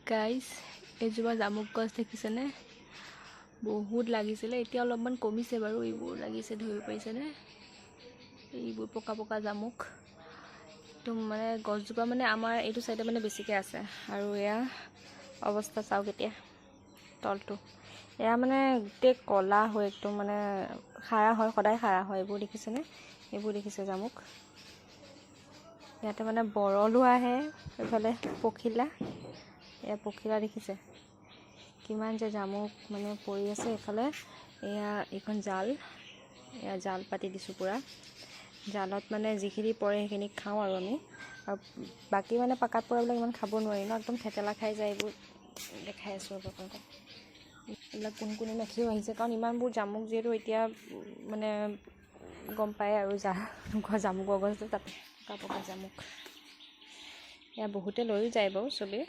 Guys এজোপা জামুক গছ দেখিছেনে? বহুত লাগিছিলে, এতিয়া অলপমান কমিছে বাৰু। এইবোৰ লাগিছে, ধৰিব পাৰিছেনে? এইবোৰ পকা পকা জামুক। একদম মানে গছজোপা মানে আমাৰ এইটো চাইডে মানে বেছিকৈ আছে। আৰু এয়া অৱস্থা চাওক এতিয়া তলটো। এয়া মানে গোটেই ক'লা হৈ একদম মানে খাৰা হয়, সদায় খাৰা হয়। এইবোৰ দেখিছেনে? এইবোৰ দেখিছে জামুক? ইয়াতে মানে বৰলো আহে, এইফালে পখিলা। এয়া পখিলা দেখিছে? কিমান যে জামুক মানে পৰি আছে এইফালে। এয়া এইখন জাল, এয়া জাল পাতি দিছোঁ পূৰা। জালত মানে যিখিনি পৰে সেইখিনি খাওঁ আৰু আমি। আৰু বাকী মানে পাকাত পৰাবিলাক ইমান খাব নোৱাৰি ন, একদম থেতেলা খাই যায়। এইবোৰ দেখাই আছোঁ আপোনালোকক। এইবিলাক কোন কোনে মেখিও আহিছে, কাৰণ ইমানবোৰ জামুক যিহেতু এতিয়া মানে গম পায় আৰু জামুকৰ গছটো তাতে পকা পকা জামুক। এয়া বহুতে লৈও যায় বাৰু চবেই।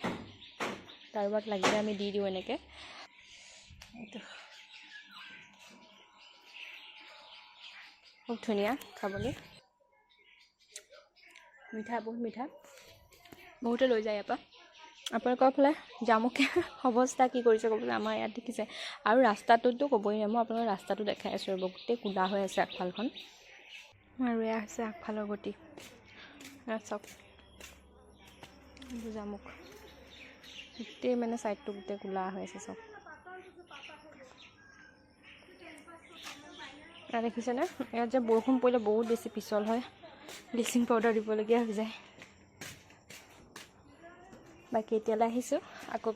কাৰোবাক লাগিলে আমি দি দিওঁ এনেকৈ। এইটো খুব ধুনীয়া খাবলৈ, মিঠা, বহুত মিঠা। বহুতে লৈ যায় ইয়াৰ পৰা। আপোনালোকৰ ফালে জামুকে অৱস্থা কি কৰিছে ক'বলৈ। আমাৰ ইয়াত দেখিছে। আৰু ৰাস্তাটোতো ক'বই নাই, মই আপোনালোকৰ ৰাস্তাটো দেখাই আছোঁ আৰু গোটেই কোলা হৈ আছে আগফালখন। আৰু এয়া হৈছে আগফালৰ গতি। চাওক জামুক গোটেই মানে ছাইডটো গোটেই কোলা হৈ আছে চাওক। এয়া দেখিছেনে? ইয়াত যে বৰষুণ পৰিলে বহুত বেছি পিছল হয়, ব্লিচিং পাউডাৰ দিবলগীয়া হৈ যায়। বাকী এতিয়ালৈ আহিছোঁ আকৌ।